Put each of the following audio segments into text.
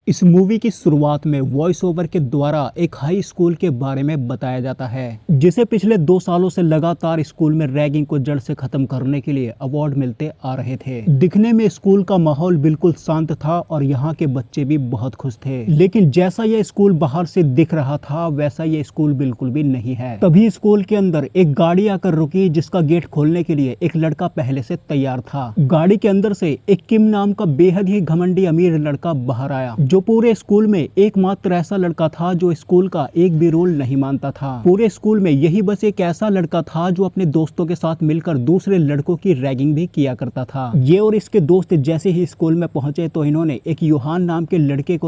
इस मूवी की शुरुआत में वॉइस ओवर के द्वारा एक हाई स्कूल के बारे में बताया जाता है जिसे पिछले 2 सालों से लगातार स्कूल में रैगिंग को जड़ से खत्म करने के लिए अवार्ड मिलते आ रहे थे। दिखने में स्कूल का माहौल बिल्कुल शांत था और यहाँ के बच्चे भी बहुत खुश थे, लेकिन जैसा यह स्कूल बाहर से दिख रहा था वैसा ये स्कूल बिल्कुल भी नहीं है। तभी स्कूल के अंदर एक गाड़ी आकर रुकी जिसका गेट खोलने के लिए एक लड़का पहले से तैयार था। गाड़ी के अंदर से एक किम नाम का बेहद ही घमंडी अमीर लड़का बाहर आया जो पूरे स्कूल में एकमात्र ऐसा लड़का था जो स्कूल का एक भी रूल नहीं मानता था। पूरे स्कूल में यही बस एक ऐसा लड़का था जो अपने दोस्तों के साथ मिलकर दूसरे लड़कों की रैगिंग भी किया करता था। ये और इसके दोस्त जैसे ही स्कूल में पहुंचे तो इन्होंने एक यूहान नाम के लड़के को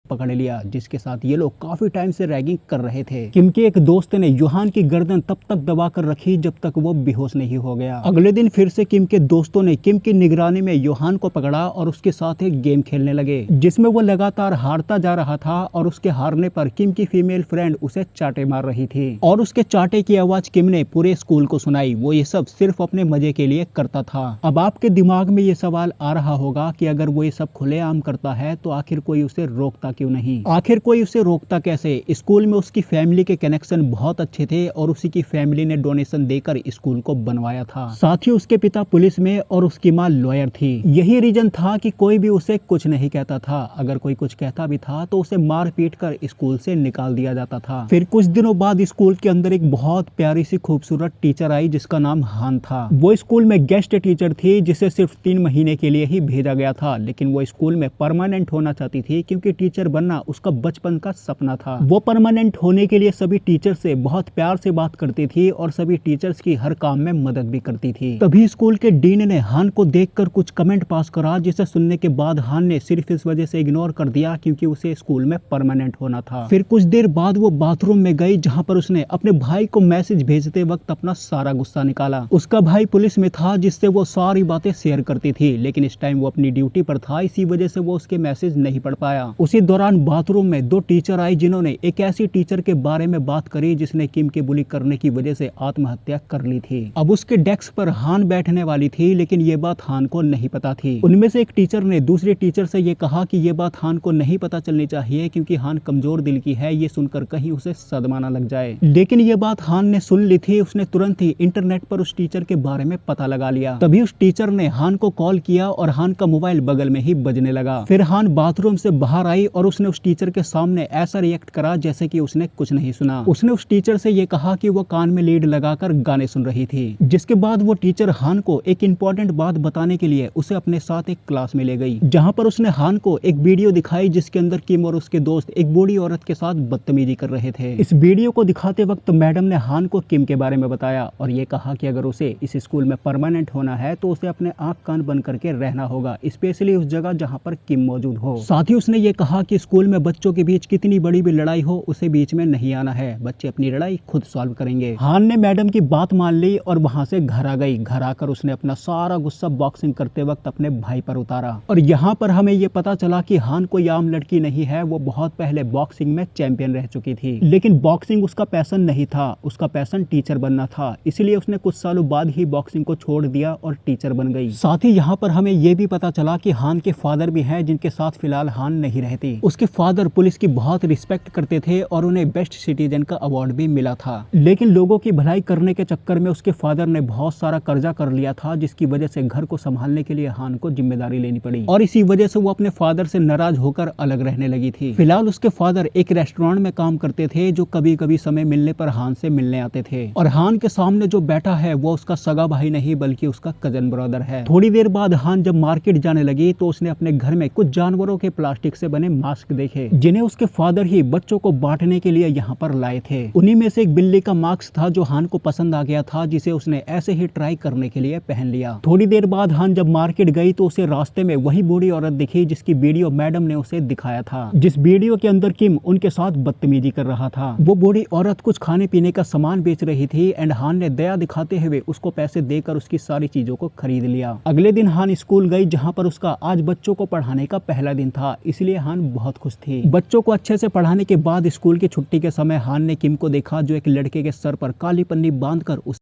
पकड़ लिया जिसके साथ ये लोग काफी टाइम से रैगिंग कर रहे थे। किम के एक दोस्त ने यूहान की गर्दन तब तक दबा कर रखी जब तक वो बेहोश नहीं हो गया। अगले दिन फिर से किम के दोस्तों ने किम की निगरानी में यूहान को पकड़ा और उसके साथ एक गेम खेलने लगे जिसमें वो लगातार हारता जा रहा था और उसके हारने पर किम की फीमेल फ्रेंड उसे चाटे मार रही थी और उसके चाटे की आवाज किम ने पूरे स्कूल को सुनाई। वो ये सब सिर्फ अपने मजे के लिए करता था। अब आपके दिमाग में ये सवाल आ रहा होगा कि अगर वो ये सब खुलेआम करता है तो आखिर कोई उसे रोकता क्यों नहीं? आखिर कोई उसे रोकता कैसे? स्कूल में उसकी फैमिली के कनेक्शन बहुत अच्छे थे और उसी की फैमिली ने डोनेशन देकर स्कूल को बनवाया था। साथ ही उसके पिता पुलिस में और उसकी माँ लॉयर थी। यही रीजन था कि कोई भी उसे कुछ नहीं कहता था। अगर कोई कुछ कहता भी था तो उसे मार पीट कर स्कूल से निकाल दिया जाता था। फिर कुछ दिनों बाद स्कूल के अंदर एक बहुत प्यारी सी खूबसूरत टीचर आई जिसका नाम हान था। वो स्कूल में गेस्ट टीचर थी जिसे सिर्फ 3 महीने के लिए ही भेजा गया था, लेकिन वो स्कूल में परमानेंट होना चाहती थी क्योंकि टीचर बनना उसका बचपन का सपना था। वो परमानेंट होने के लिए सभी टीचर से बहुत प्यार से बात करती थी और सभी टीचर्स की हर काम में मदद भी करती थी। तभी स्कूल के डीन ने हान को देखकर कुछ कमेंट पास करा जिसे सुनने के बाद हान ने सिर्फ इस वजह से इग्नोर कर दिया क्योंकि उसे स्कूल में परमानेंट होना था। फिर कुछ देर बाद वो बाथरूम में गई जहाँ पर उसने अपने भाई को मैसेज भेजते वक्त अपना सारा गुस्सा निकाला। उसका भाई पुलिस में था जिससे वो सारी बातें शेयर करती थी, लेकिन इस टाइम वो अपनी ड्यूटी पर था, इसी वजह से वो उसके मैसेज नहीं पढ़ पाया। उसी दौरान बाथरूम में 2 टीचर आई जिन्होंने एक ऐसी टीचर के बारे में बात करी जिसने किम के बुली करने की वजह से आत्महत्या कर ली थी। अब उसके डेस्क पर हान बैठने वाली थी, लेकिन ये बात हान को नहीं पता थी। उनमें से एक टीचर ने दूसरे टीचर से ये कहा कि ये बात हान को नहीं पता चलनी चाहिए क्योंकि हान कमजोर दिल की है, ये सुनकर कहीं उसे सदमा न लग जाए। लेकिन ये बात हान ने सुन ली थी। उसने तुरंत ही इंटरनेट पर उस टीचर के बारे में पता लगा लिया। तभी उस टीचर ने हान को कॉल किया और हान का मोबाइल बगल में ही बजने लगा। फिर हान बाथरूम से बाहर आई और उसने उस टीचर के सामने ऐसा रिएक्ट करा जैसे कि उसने कुछ नहीं सुना। उसने उस टीचर से ये कहा कि वो कान में लीड लगाकर गाने सुन रही थी। जिसके बाद वो टीचर हान को एक इंपॉर्टेंट बात बताने के लिए उसे अपने साथ एक क्लास में ले गई, जहां पर उसने हान को एक वीडियो दिखाई जिसके अंदर किम और उसके दोस्त एक बूढ़ी औरत के साथ बदतमीजी कर रहे थे। इस वीडियो को दिखाते वक्त मैडम ने हान को किम के बारे में बताया और ये कहा कि अगर उसे इस स्कूल में परमानेंट होना है तो उसे अपने आंख कान बंद करके रहना होगा, स्पेशली उस जगह जहाँ पर किम मौजूद हो। साथ ही उसने ये कहा कि स्कूल में बच्चों के बीच कितनी बड़ी भी लड़ाई हो उसे बीच में नहीं आना है, बच्चे अपनी लड़ाई खुद सॉल्व करेंगे। हान ने मैडम की बात मान ली और वहां से घर आ गई। घर आकर उसने अपना सारा गुस्सा बॉक्सिंग करते वक्त अपने भाई पर उतारा और यहाँ पर हमें ये पता चला कि हान कोई आम लड़की नहीं है, वो बहुत पहले बॉक्सिंग में चैंपियन रह चुकी थी। लेकिन बॉक्सिंग उसका पैशन नहीं था, उसका पैशन टीचर बनना था, इसलिए उसने कुछ सालों बाद ही बॉक्सिंग को छोड़ दिया और टीचर बन गई। साथ ही यहाँ पर हमें ये भी पता चला कि हान के फादर भी हैं जिनके साथ फिलहाल हान नहीं रहती। उसके फादर पुलिस की बहुत रिस्पेक्ट करते थे और उन्हें बेस्ट सिटीजन का अवार्ड भी मिला था, लेकिन लोगों की भलाई करने के चक्कर में उसके फादर ने बहुत सारा कर्जा कर लिया था जिसकी वजह से घर को संभालने के लिए हान को जिम्मेदारी लेनी पड़ी और इसी वजह से वो अपने फादर से नाराज होकर अलग रहने लगी थी। फिलहाल उसके फादर एक रेस्टोरेंट में काम करते थे जो कभी कभी समय मिलने पर हान से मिलने आते थे और हान के सामने जो बैठा है वो उसका सगा भाई नहीं बल्कि उसका कजन ब्रदर है। थोड़ी देर बाद हान जब मार्केट जाने लगी तो उसने अपने घर में कुछ जानवरों के प्लास्टिक से बने मास्क देखे जिन्हें उसके फादर ही बच्चों को बांटने के लिए यहाँ पर लाए थे। उन्हीं में से एक बिल्ली का मास्क था जो हान को पसंद आ गया था, जिसे उसने ऐसे ही ट्राई करने के लिए पहन लिया। थोड़ी देर बाद हान जब मार्केट गई तो उसे रास्ते में वही बूढ़ी औरत दिखी जिसकी वीडियो मैडम ने उसे दिखाया था, जिस वीडियो के अंदर किम उनके साथ बदतमीजी कर रहा था। वो बूढ़ी औरत कुछ खाने पीने का सामान बेच रही थी एंड हान ने दया दिखाते हुए उसको पैसे देकर उसकी सारी चीजों को खरीद लिया। अगले दिन हान स्कूल गई जहाँ पर उसका आज बच्चों को पढ़ाने का पहला दिन था, इसलिए हान बहुत खुश थी। बच्चों को अच्छे से पढ़ाने के बाद स्कूल की छुट्टी के समय हान ने किम को देखा जो एक लड़के के सर पर काली पन्नी बांधकर उस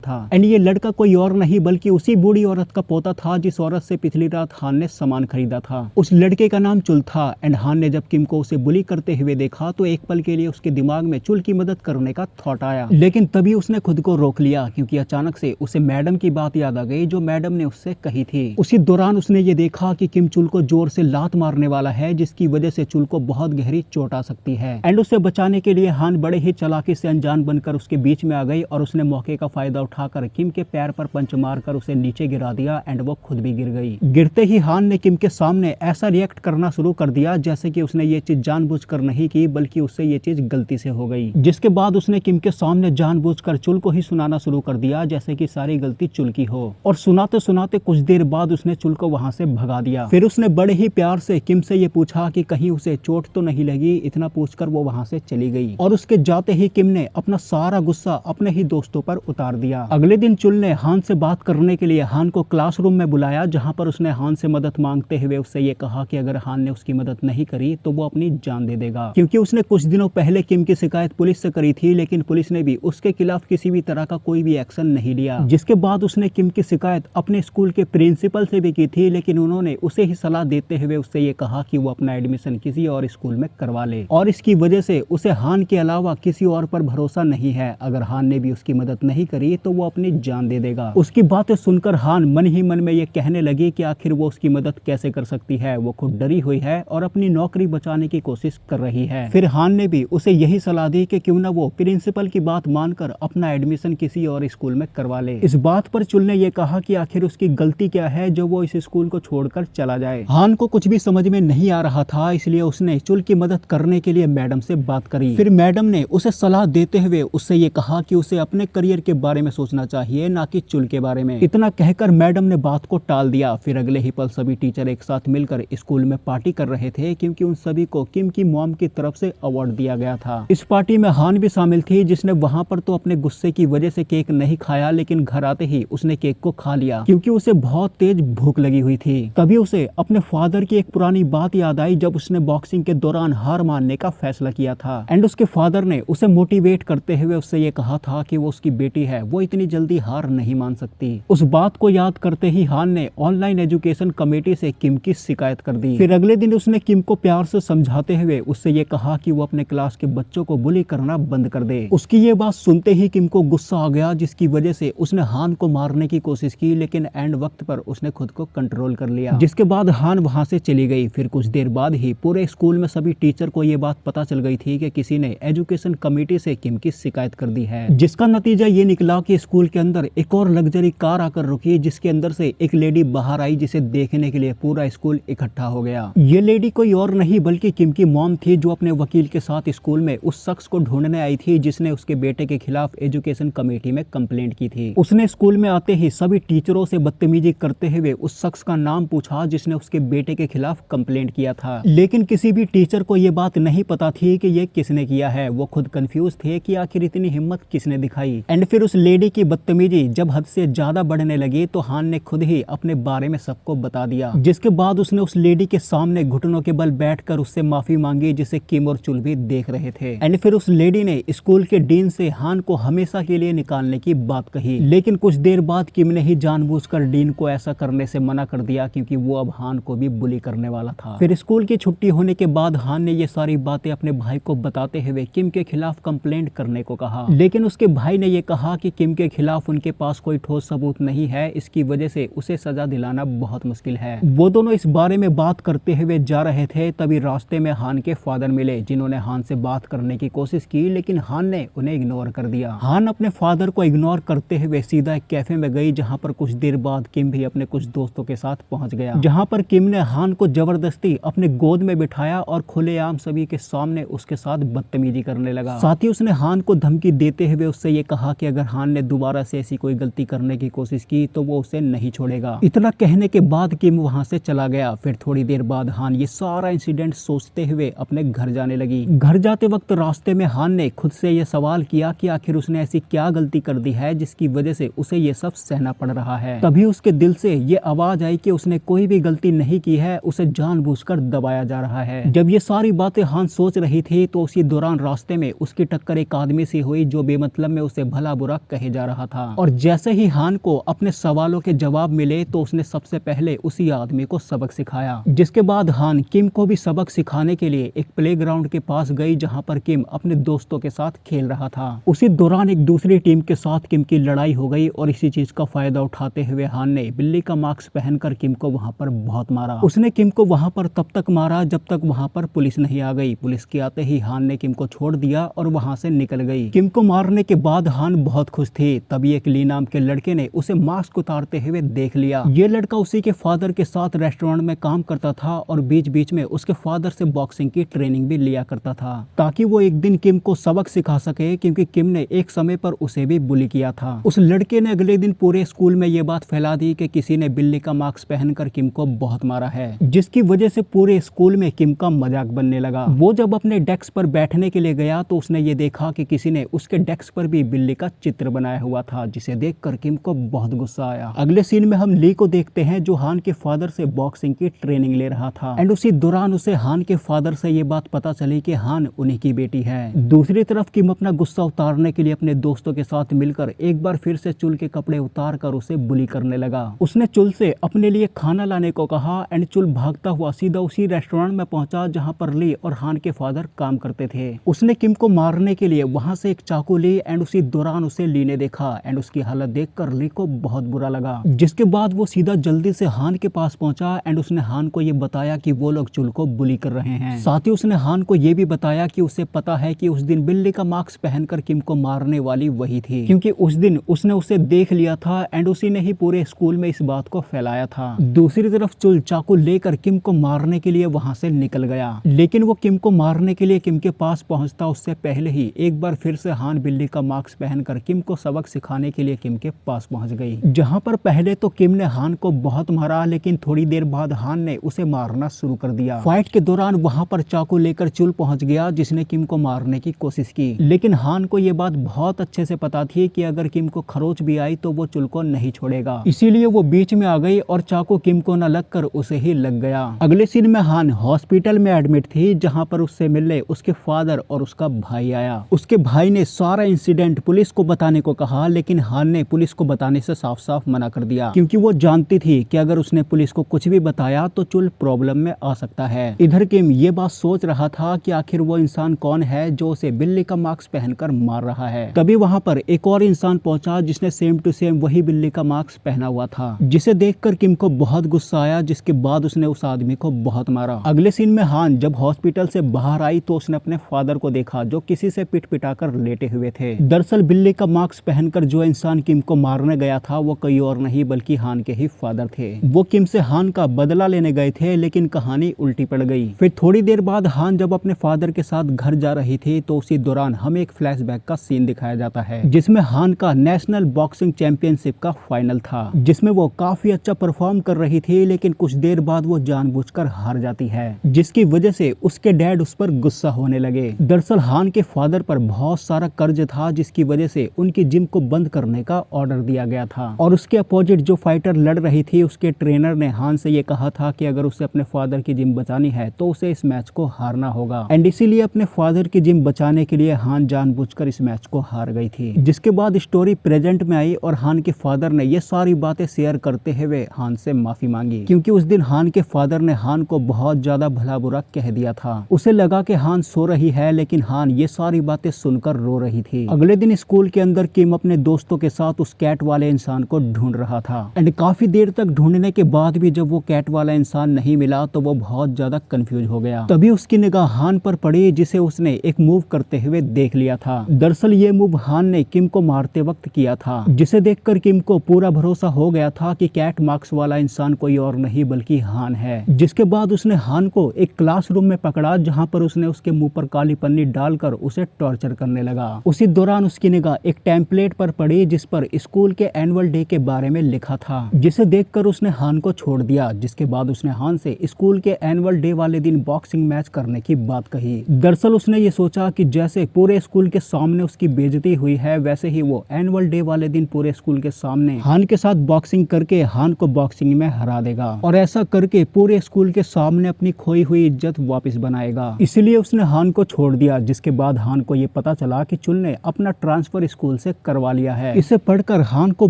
था। एंड ये लड़का कोई और नहीं बल्कि उसी बूढ़ी औरत का पोता था जिस औरत से पिछली रात हान ने सामान खरीदा था। उस लड़के का नाम चुल था। एंड हान ने जब किम को उसे बुली करते हुए देखा तो एक पल के लिए उसके दिमाग में चुल की मदद करने का थॉट आया, लेकिन तभी उसने खुद को रोक लिया क्योंकि अचानक से उसे मैडम की बात याद आ गई जो मैडम ने उससे कही थी। उसी दौरान उसने ये देखा कि किम चुल को जोर से लात मारने वाला है जिसकी वजह से चुल को बहुत गहरी चोट आ सकती है। एंड उसे बचाने के लिए हान बड़े ही चालाकी से अनजान बनकर उसके बीच में आ गई और उसने मौके का फायदा उठाकर किम के पैर पर पंच मारकर उसे नीचे गिरा दिया एंड वो खुद भी गिर गई। गिरते ही हान ने किम के सामने ऐसा रिएक्ट करना शुरू कर दिया जैसे कि उसने ये चीज जानबूझकर नहीं की बल्कि उससे ये चीज गलती से हो गई। जिसके बाद उसने किम के सामने जानबूझकर चुल को ही सुनाना शुरू कर दिया जैसे कि सारी गलती चुल की हो। और सुनाते सुनाते कुछ देर बाद उसने चुल को वहां से भगा दिया। फिर उसने बड़े ही प्यार से किम से ये पूछा कि कहीं उसे चोट तो नहीं लगी। इतना पूछकर वो वहां से चली गई और उसके जाते ही किम ने अपना सारा गुस्सा अपने ही दोस्तों पर उतार दिया। अगले दिन चुल ने हान से बात करने के लिए हान को क्लासरूम में बुलाया जहां पर उसने हान से मदद मांगते हुए उससे ये कहा कि अगर हान ने उसकी मदद नहीं करी तो वो अपनी जान दे देगा, क्योंकि उसने कुछ दिनों पहले किम की शिकायत पुलिस से करी थी लेकिन पुलिस ने भी उसके खिलाफ किसी भी तरह का कोई भी एक्शन नहीं लिया। जिसके बाद उसने किम की शिकायत अपने स्कूल के प्रिंसिपल से भी की थी लेकिन उन्होंने उसे ही सलाह देते हुए उससे ये कहा कि वो अपना एडमिशन किसी और स्कूल में करवा ले और इसकी वजह से उसे हान के अलावा किसी और पर भरोसा नहीं है। अगर हान ने भी उसकी मदद नहीं करी तो वो अपनी जान दे देगा। उसकी बातें सुनकर हान मन ही मन में ये कहने लगी कि आखिर वो उसकी मदद कैसे कर सकती है। वो खुद डरी हुई है और अपनी नौकरी बचाने की कोशिश कर रही है। फिर हान ने भी उसे यही सलाह दी कि क्यों ना वो प्रिंसिपल की बात मानकर अपना एडमिशन किसी और स्कूल में करवा ले। इस बात पर चुल ने यह कहा कि आखिर उसकी गलती क्या है जो वो इस स्कूल को छोड़कर चला जाए। हान को कुछ भी समझ में नहीं आ रहा था, इसलिए उसने चुल की मदद करने के लिए मैडम से बात करी। फिर मैडम ने उसे सलाह देते हुए उससे ये कहा कि उसे अपने करियर के बारे में सोचना चाहिए ना कि चुल के बारे में। इतना कहकर मैडम ने बात को टाल दिया। फिर अगले ही पल सभी टीचर एक साथ मिलकर स्कूल में पार्टी कर रहे थे क्योंकि उन सभी को किम की मॉम की तरफ से अवार्ड दिया गया था। इस पार्टी में हान भी शामिल थी जिसने वहां पर तो अपने गुस्से की वजह से केक नहीं खाया लेकिन घर आते ही उसने केक को खा लिया क्योंकि उसे बहुत तेज भूख लगी हुई थी। तभी उसे अपने फादर की एक पुरानी बात याद आई जब उसने बॉक्सिंग के दौरान हार मानने का फैसला किया था। एंड उसके फादर ने उसे मोटिवेट करते हुए उससे ये कहा था कि वो उसकी बेटी है, वो इतनी जल्दी हार नहीं मान सकती। उस बात को याद करते ही हान ने ऑनलाइन एजुकेशन कमेटी से किम की शिकायत कर दी। फिर अगले दिन उसने किम को प्यार से समझाते हुए उससे ये कहा कि वो अपने क्लास के बच्चों को बुली करना बंद कर दे। उसकी ये बात सुनते ही किम को गुस्सा आ गया जिसकी वजह से उसने हान को मारने की कोशिश की लेकिन एंड वक्त पर उसने खुद को कंट्रोल कर लिया। जिसके बाद हान वहां से चली गई। फिर कुछ देर बाद ही पूरे स्कूल में सभी टीचर को ये बात पता चल गई थी कि किसी ने एजुकेशन कमेटी से किम की शिकायत कर दी है, जिसका नतीजा ये निकला कि स्कूल के अंदर एक और लग्जरी कार आकर रुकी जिसके अंदर से एक लेडी बाहर आई जिसे देखने के लिए पूरा स्कूल इकट्ठा हो गया। ये लेडी कोई और नहीं बल्कि किम की मॉम थी जो अपने वकील के साथ स्कूल में उस शख्स को ढूंढने आई थी जिसने उसके बेटे के खिलाफ एजुकेशन कमेटी में कंप्लेंट की थी। उसने स्कूल में आते ही सभी टीचरों से बदतमीजी करते हुए उस शख्स का नाम पूछा जिसने उसके बेटे के खिलाफ कंप्लेंट किया था, लेकिन किसी भी टीचर को ये बात नहीं पता थी कि ये किसने किया है। वो खुद कंफ्यूज थे कि आखिर इतनी हिम्मत किसने दिखाई। एंड फिर उस लेडी की बदतमीजी जब हद से ज्यादा बढ़ने लगी तो हान ने खुद ही अपने बारे में सबको बता दिया, जिसके बाद उसने उस लेडी के सामने घुटनों के बल बैठकर उससे माफी मांगी जिसे किम और चुल भी देख रहे थे। एंड फिर उस लेडी ने स्कूल के डीन से हान को हमेशा के लिए निकालने की बात कही, लेकिन कुछ देर बाद किम ने ही जानबूझकर डीन को ऐसा करने से मना कर दिया क्योंकि वो अब हान को भी बुली करने वाला था। फिर स्कूल की छुट्टी होने के बाद हान ने ये सारी बातें अपने भाई को बताते हुए किम के खिलाफ कंप्लेंट करने को कहा, लेकिन उसके भाई ने यह कहा कि किम के खिलाफ उनके पास कोई ठोस सबूत नहीं है, इसकी वजह से उसे सजा दिलाना बहुत मुश्किल है। वो दोनों इस बारे में बात करते हुए जा रहे थे तभी रास्ते में हान के फादर मिले जिन्होंने हान से बात करने की कोशिश की लेकिन हान ने उन्हें इग्नोर कर दिया। हान अपने फादर को इग्नोर करते हुए सीधा एक कैफे में गई जहां पर कुछ देर बाद किम भी अपने कुछ दोस्तों के साथ पहुंच गया, जहां पर किम ने हान को जबरदस्ती अपने गोद में बिठाया और खुलेआम सभी के सामने उसके साथ बदतमीजी करने लगा। साथ ही उसने हान को धमकी देते हुए उससे ये कहा कि अगर हान ने दोबारा से ऐसी कोई गलती करने की कोशिश की तो वो उसे नहीं छोड़ेगा। इतना कहने के बाद किम वहां से चला गया। फिर थोड़ी देर बाद हान ये सारा इंसिडेंट सोचते हुए अपने घर जाने लगी। घर जाते वक्त रास्ते में हान ने खुद से ये सवाल किया कि आखिर उसने ऐसी क्या गलती कर दी है जिसकी वजह से उसे ये सब सहना पड़ रहा है। तभी उसके दिल से ये आवाज आई कि उसने कोई भी गलती नहीं की है, उसे जानबूझकर दबाया जा रहा है। जब ये सारी बातें हान सोच रही थी तो उसी दौरान रास्ते में उसकी टक्कर एक आदमी से हुई जो बेमतलब में उसे भला बुरा कहे पढ़ने जा रहा था और जैसे ही हान को अपने सवालों के जवाब मिले तो उसने सबसे पहले उसी आदमी को सबक सिखाया। जिसके बाद हान किम को भी सबक सिखाने के लिए एक प्लेग्राउंड के पास गई जहां पर किम अपने दोस्तों के साथ खेल रहा था। उसी दौरान एक दूसरी टीम के साथ किम की लड़ाई हो गई और इसी चीज का फायदा उठाते हुए हान ने बिल्ली का मास्क पहनकर किम को वहां पर बहुत मारा। उसने किम को वहां पर तब तक मारा जब तक वहां पर पुलिस नहीं आ गई। पुलिस के आते ही हान ने किम को छोड़ दिया और वहां से निकल गई। किम को मारने के बाद हान बहुत खुश थी। तभी एक ली नाम के लड़के ने उसे मास्क उतारते हुए देख लिया। ये लड़का उसी के फादर के साथ रेस्टोरेंट में काम करता था और बीच बीच में उसके फादर से बॉक्सिंग की ट्रेनिंग भी लिया करता था ताकि वो एक दिन किम को सबक सिखा सके, क्योंकि किम ने एक समय पर उसे भी बुली किया था। उस लड़के ने अगले दिन पूरे स्कूल में ये बात फैला दी कि किसी ने बिल्ली का मास्क पहनकर किम को बहुत मारा है, जिसकी वजह से पूरे स्कूल में किम का मजाक बनने लगा। वो जब अपने डेस्क पर बैठने के लिए गया तो उसने ये देखा कि किसी ने उसके डेस्क पर भी बिल्ली का चित्र बनाया हुआ था, जिसे देखकर किम को बहुत गुस्सा आया। अगले सीन में हम ली को देखते हैं जो हान के फादर से बॉक्सिंग की ट्रेनिंग ले रहा था एंड उसी दौरान उसे हान के फादर से ये बात पता चली कि हान उन्हीं की बेटी है। दूसरी तरफ किम अपना गुस्सा उतारने के लिए अपने दोस्तों के साथ मिलकर एक बार फिर से चुल के कपड़े उतार कर उसे बुली करने लगा। उसने चुल से अपने लिए खाना लाने को कहा एंड चुल भागता हुआ सीधा उसी रेस्टोरेंट में पहुंचा जहां पर ली और हान के फादर काम करते थे। उसने किम को मारने के लिए वहां से एक चाकू ली एंड उसी दौरान उसे ली ने देखा एंड उसकी हालत देखकर ली को बहुत बुरा लगा। जिसके बाद वो सीधा जल्दी से हान के पास पहुंचा एंड उसने हान को ये बताया कि वो लोग चुल को बुली कर रहे हैं। साथ ही उसने हान को ये भी बताया कि उसे पता है कि उस दिन बिल्ली का मास्क पहनकर किम को मारने वाली वही थी, क्योंकि उस दिन उसने उसे देख लिया था एंड उसी ने ही पूरे स्कूल में इस बात को फैलाया था। दूसरी तरफ चुल चाकू लेकर किम को मारने के लिए वहां से निकल गया, लेकिन वो किम को मारने के लिए किम के पास पहुंचता उससे पहले ही एक बार फिर से हान बिल्ली का मास्क पहनकर किम को सबक सिखाने के लिए किम के पास पहुंच गई। जहां पर पहले तो किम ने हान को बहुत मारा, लेकिन थोड़ी देर बाद हान ने उसे मारना शुरू कर दिया। फाइट के दौरान वहां पर चाकू लेकर चुल पहुंच गया जिसने किम को मारने की कोशिश की, लेकिन हान को ये बात बहुत अच्छे से पता थी कि अगर किम को खरोच भी आई तो वो चुल को नहीं छोड़ेगा। इसीलिए वो बीच में आ गई और चाकू किम को न लगकर उसे ही लग गया। अगले सीन में हान हॉस्पिटल में एडमिट थी जहां पर उससे मिलने उसके फादर और उसका भाई आया। उसके भाई ने सारा इंसिडेंट पुलिस को बताने को कहा, लेकिन हान ने पुलिस को बताने से साफ साफ मना कर दिया, क्योंकि वो जानती थी कि अगर उसने पुलिस को कुछ भी बताया तो चुल प्रॉब्लम में आ सकता है। इधर किम ये बात सोच रहा था कि आखिर वो इंसान कौन है जो उसे बिल्ली का मास्क पहनकर मार रहा है। तभी वहां पर एक और इंसान पहुंचा जिसने सेम टू सेम वही बिल्ली का मास्क पहना हुआ था, जिसे देखकर किम को बहुत गुस्सा आया, जिसके बाद उसने उस आदमी को बहुत मारा। अगले सीन में हान जब हॉस्पिटल से बाहर आई तो उसने अपने फादर को देखा जो किसी से पिट पिटाकर लेटे हुए थे। दरअसल बिल्ली का मास्क पहनकर जो इंसान किम को मारने गया था वो कोई और नहीं बल्कि हान के ही फादर थे। वो किम से हान का बदला लेने गए थे, लेकिन कहानी उल्टी पड़ गई। फिर थोड़ी देर बाद हान जब अपने फादर के साथ घर जा रही थी तो उसी दौरान हमें एक फ्लैशबैक का सीन दिखाया जाता है जिसमें हान का नेशनल बॉक्सिंग चैंपियनशिप का फाइनल था, जिसमें वो काफी अच्छा परफॉर्म कर रही थी, लेकिन कुछ देर बाद वो जानबूझकर हार जाती है, जिसकी वजह से उसके डैड उस पर गुस्सा होने लगे। दरअसल हान के फादर पर बहुत सारा कर्ज था, जिसकी वजह से उनकी जिम को बंद करने का ऑर्डर दिया गया था और उसके अपोजिट जो फाइटर लड़ रही थी उसके ट्रेनर ने हान से ये कहा था कि अगर उसे अपने फादर की जिम बचानी है तो उसे इस मैच को हारना होगा एंड इसीलिए अपने फादर की जिम बचाने के लिए हान जानबूझकर इस मैच को हार गई थी। जिसके बाद स्टोरी प्रेजेंट में आई और हान के फादर ने ये सारी बातें शेयर करते हुए हान से माफी मांगी, क्योंकि उस दिन हान के फादर ने हान को बहुत ज्यादा भला बुरा कह दिया था। उसे लगा कि हान सो रही है, लेकिन हान ये सारी बातें सुनकर रो रही थी। अगले दिन स्कूल के अंदर किम अपने दोस्तों के साथ उस कैट वाले इंसान को ढूंढ रहा था एंड काफी देर तक ढूंढने के बाद भी जब वो कैट वाला इंसान नहीं मिला तो वो बहुत ज्यादा कंफ्यूज हो गया। तभी उसकी निगाह हान पर पड़ी जिसे उसने एक मूव करते हुए देख लिया था। दरअसल ये मूव हान ने किम को मारते वक्त किया था, जिसे देखकर किम को पूरा भरोसा हो गया था कि कैट मार्क्स वाला इंसान कोई और नहीं बल्कि हान है। जिसके बाद उसने हान को एक क्लासरूम में पकड़ा जहां पर उसने उसके मुंह पर काली पन्नी डालकर उसे टॉर्चर करने लगा। उसी दौरान उसकी निगाह एक टेम्पलेट पर पड़ी जिस पर स्कूल के एनुअल डे के बारे में लिखा था, जिसे देखकर उसने हान को छोड़ दिया। जिसके बाद उसने हान से स्कूल के एनुअल डे वाले दिन बॉक्सिंग मैच करने की बात कही। दरअसल उसने ये सोचा कि जैसे पूरे स्कूल के सामने उसकी बेइज्जती हुई है वैसे ही वो एनुअल डे वाले दिन पूरे स्कूल के सामने हान के साथ बॉक्सिंग करके हान को बॉक्सिंग में हरा देगा और ऐसा करके पूरे स्कूल के सामने अपनी खोई हुई इज्जत वापस बनाएगा। इसलिए उसने हान को छोड़ दिया। जिसके बाद हान को ये पता चला कि चुल ने अपना ट्रांसफर स्कूल से करवा लिया है। इसे पढ़कर हान को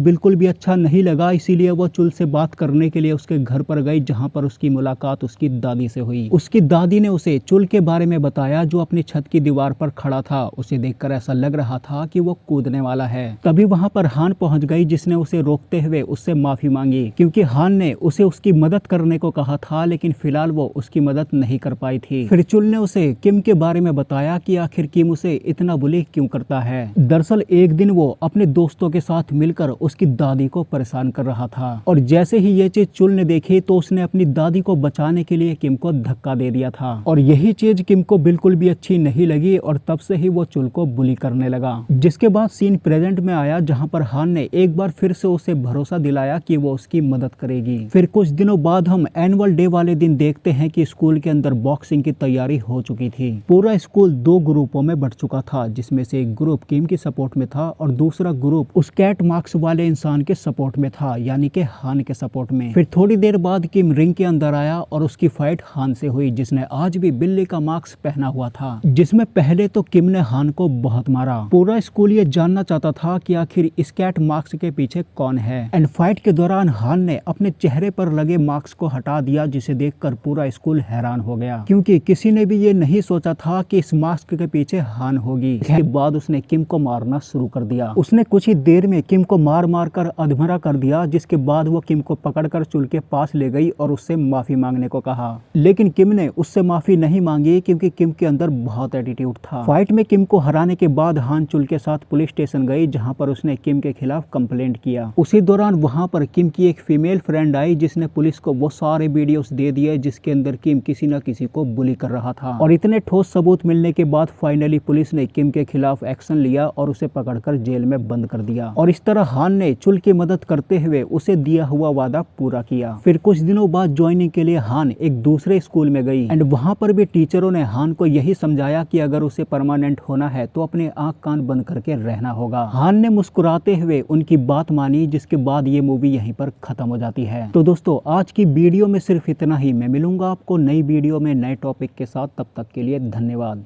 बिल्कुल भी अच्छा नहीं लगा, इसीलिए वो चुल से बात करने के लिए उसके घर पर गई, जहाँ पर उसकी मुलाकात उसकी दादी से हुई। उसकी दादी ने उसे चुल के बारे में बताया जो अपनी छत की दीवार पर खड़ा था। उसे देखकर ऐसा लग रहा था कि वो कूदने वाला है। तभी वहाँ पर हान पहुँच गई, जिसने उसे रोकते हुए उससे माफी मांगी, क्योंकि हान ने उसे उसकी मदद करने को कहा था, लेकिन फिलहाल वो उसकी मदद नहीं कर पाई थी। फिर चुल ने उसे किम के बारे में बताया कि आखिर किम उसे इतना बुली क्यों करता है। दरअसल एक दिन वो अपने दोस्तों के साथ मिलकर उसकी दादी को परेशान कर रहा था, और जैसे ही ये चीज चुल ने देखी तो उसने अपनी दादी को बचाने के लिए किम को धक्का दे दिया था। और यही चीज किम को बिल्कुल भी अच्छी नहीं लगी, और तब से ही वो चुल को बुली करने लगा। जिसके बाद सीन प्रेजेंट में आया, जहाँ पर हान ने एक बार फिर से उसे भरोसा दिलाया कि वो उसकी मदद करेगी। फिर कुछ दिनों बाद हम एनुअल डे वाले दिन देखते हैं कि स्कूल के अंदर बॉक्सिंग की तैयारी हो चुकी थी। पूरा स्कूल 2 ग्रुपों में बट चुका था, जिसमें से एक ग्रुप किम की सपोर्ट में था और दूसरा ग्रुप उस कैट मार्क्स वाले इंसान के सपोर्ट में था, यानी कि हान के सपोर्ट में। फिर थोड़ी देर बाद किम रिंग के अंदर आया और उसकी फाइट हान से हुई, जिसने आज भी बिल्ली का मार्क्स पहना हुआ था, जिसमें पहले तो किम ने हान को बहुत मारा। पूरा स्कूल ये जानना चाहता था कि आखिर इस कैट मार्क्स के पीछे कौन है। एंड फाइट के दौरान हान ने अपने चेहरे पर लगे मार्क्स को हटा दिया, जिसे देखकर पूरा स्कूल हैरान हो गया, क्योंकि किसी ने भी ये नहीं सोचा था कि इस मास्क के पीछे हान होगी। इसके बाद उसने किम को मारना शुरू कर दिया। उसने कुछ ही देर में किम को मार मार कर अधमरा कर दिया, जिसके बाद वो किम को पकड़कर चुल के पास ले गई और उससे माफी मांगने को कहा। लेकिन किम ने उससे माफी नहीं मांगी, क्योंकि किम के अंदर बहुत एटीट्यूड था। फाइट में किम को हराने के बाद हान चुल के साथ पुलिस स्टेशन गई, जहाँ पर उसने किम के खिलाफ कंप्लेंट किया। उसी दौरान वहाँ पर किम की एक फीमेल फ्रेंड आई, जिसने पुलिस को वो सारे वीडियोस दे दिए जिसके अंदर किम किसी न किसी को बुली कर रहा था। और इतने ठोस सबूत मिलने के बाद फाइनली पुलिस ने किम के खिलाफ एक्शन लिया और उसे पकड़कर जेल में बंद कर दिया। और इस तरह हान ने चुल की मदद करते हुए उसे दिया हुआ वादा पूरा किया। फिर कुछ दिनों बाद ज्वाइनिंग के लिए हान एक दूसरे स्कूल में गई, एंड वहाँ पर भी टीचरों ने हान को यही समझाया कि अगर उसे परमानेंट होना है तो अपने आंख कान बंद करके रहना होगा। हान ने मुस्कुराते हुए उनकी बात मानी, जिसके बाद ये मूवी यहीं पर खत्म हो जाती है। तो दोस्तों आज की वीडियो में सिर्फ इतना ही। मैं मिलूंगा आपको नई वीडियो में नए टॉपिक के साथ, तब तक के लिए धन्यवाद।